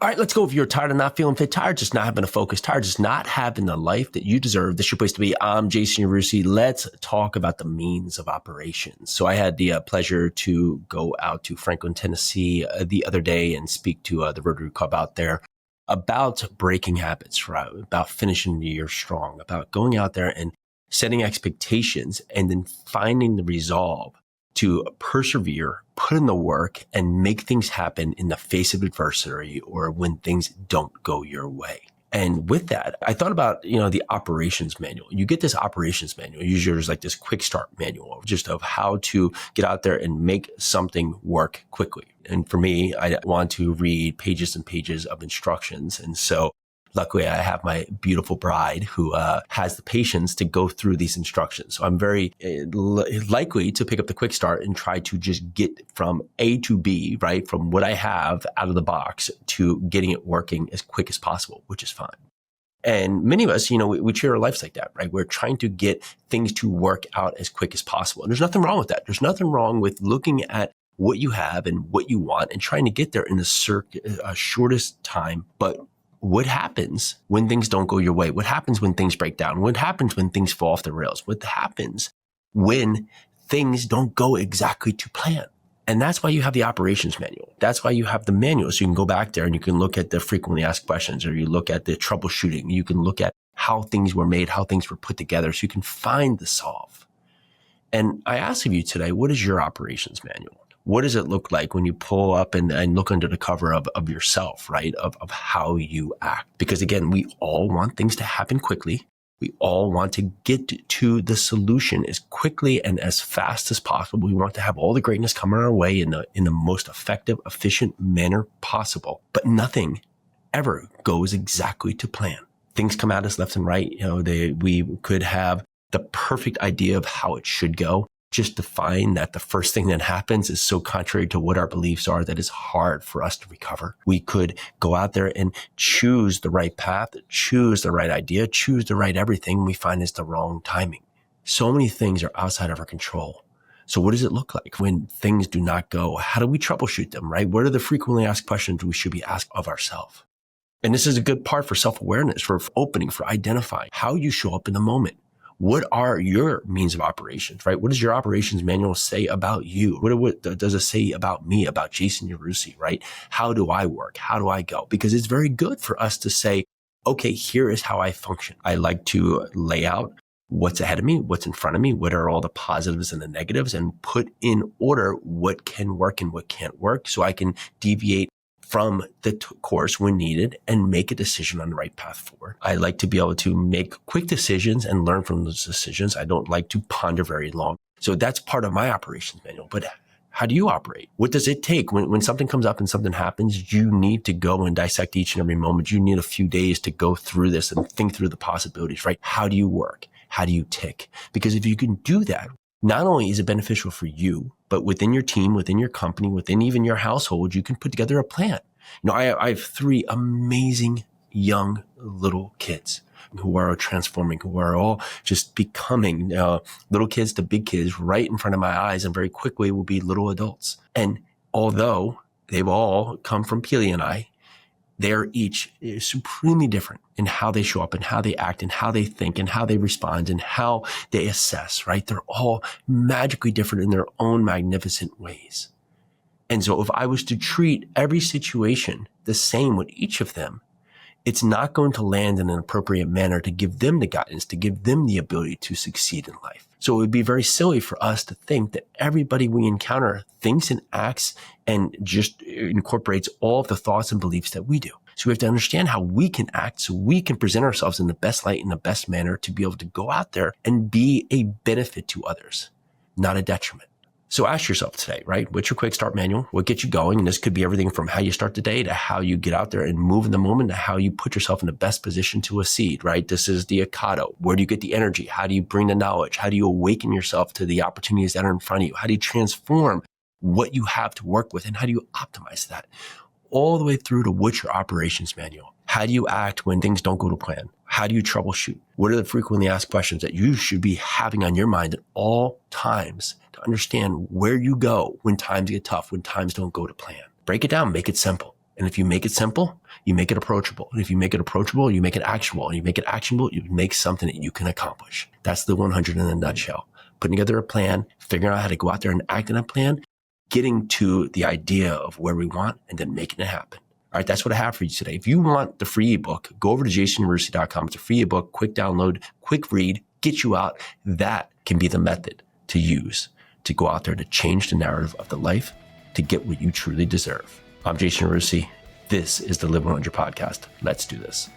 All right, let's go. If you're tired of not feeling fit, tired just not having a focus, tired just not having the life that you deserve, this is your place to be. I'm Jason Yarusi. Let's talk about the means of operations. So I had the pleasure to go out to Franklin, Tennessee the other day and speak to the Rotary Club out there about breaking habits, right? About finishing the year strong, about going out there and setting expectations and then finding the resolve to persevere, put in the work, and make things happen in the face of adversity or when things don't go your way. And with that, I thought about, the operations manual. You get this operations manual. Usually there's like this quick start manual just of how to get out there and make something work quickly. And for me, I want to read pages and pages of instructions. And so luckily, I have my beautiful bride who has the patience to go through these instructions. So I'm very likely to pick up the quick start and try to just get from A to B, right, from what I have out of the box to getting it working as quick as possible, which is fine. And many of us, we treat our lives like that, right? We're trying to get things to work out as quick as possible. And there's nothing wrong with that. There's nothing wrong with looking at what you have and what you want and trying to get there in the shortest time. But what happens when things don't go your way? What happens when things break down? What happens when things fall off the rails? What happens when things don't go exactly to plan? And that's why you have the operations manual. That's why you have the manual. So you can go back there and you can look at the frequently asked questions, or you look at the troubleshooting. You can look at how things were made, how things were put together, so you can find the solve. And I ask of you today, what is your operations manual? What does it look like when you pull up and look under the cover of yourself, right? Of how you act. Because again, we all want things to happen quickly. We all want to get to the solution as quickly and as fast as possible. We want to have all the greatness coming our way in the most effective, efficient manner possible. But nothing ever goes exactly to plan. Things come at us left and right. We could have the perfect idea of how it should go, just to find that the first thing that happens is so contrary to what our beliefs are that it's hard for us to recover. We could go out there and choose the right path, choose the right idea, choose the right everything. We find it's the wrong timing. So many things are outside of our control. So what does it look like when things do not go? How do we troubleshoot them, right? What are the frequently asked questions we should be asked of ourselves? And this is a good part for self-awareness, for opening, for identifying how you show up in the moment. What are your means of operations, right? What does your operations manual say about you? What does it say about me, about Jason Yarusi, right? How do I work? How do I go? Because it's very good for us to say, okay, here is how I function. I like to lay out what's ahead of me, what's in front of me, what are all the positives and the negatives, and put in order what can work and what can't work so I can deviate from the course when needed and make a decision on the right path forward. I like to be able to make quick decisions and learn from those decisions. I don't like to ponder very long. So that's part of my operations manual. But how do you operate? What does it take when something comes up and something happens? You need to go and dissect each and every moment. You need a few days to go through this and think through the possibilities, right? How do you work? How do you tick? Because if you can do that, not only is it beneficial for you, but within your team, within your company, within even your household, you can put together a plan. I have 3 amazing young little kids who are transforming, who are all just becoming little kids to big kids right in front of my eyes, and very quickly will be little adults. And although they've all come from Peely and I, they're each supremely different in how they show up and how they act and how they think and how they respond and how they assess, right? They're all magically different in their own magnificent ways. And so if I was to treat every situation the same with each of them, it's not going to land in an appropriate manner to give them the guidance, to give them the ability to succeed in life. So it would be very silly for us to think that everybody we encounter thinks and acts and just incorporates all of the thoughts and beliefs that we do. So we have to understand how we can act so we can present ourselves in the best light, in the best manner, to be able to go out there and be a benefit to others, not a detriment. So ask yourself today, right? What's your quick start manual? What gets you going? And this could be everything from how you start the day to how you get out there and move in the moment to how you put yourself in the best position to succeed, right? This is the Ocado. Where do you get the energy? How do you bring the knowledge? How do you awaken yourself to the opportunities that are in front of you? How do you transform what you have to work with? And how do you optimize that? All the way through to what's your operations manual? How do you act when things don't go to plan? How do you troubleshoot? What are the frequently asked questions that you should be having on your mind at all times to understand where you go when times get tough, when times don't go to plan? Break it down, make it simple. And if you make it simple, you make it approachable. And if you make it approachable, you make it actionable. And you make it actionable, you make something that you can accomplish. That's the 100 in a nutshell. Putting together a plan, figuring out how to go out there and act on that plan, getting to the idea of where we want, and then making it happen. All right, that's what I have for you today. If you want the free ebook, go over to jasonyarusi.com. It's a free ebook, quick download, quick read, get you out. That can be the method to use to go out there to change the narrative of the life to get what you truly deserve. I'm Jason Yarusi. This is the Live 100 podcast. Let's do this.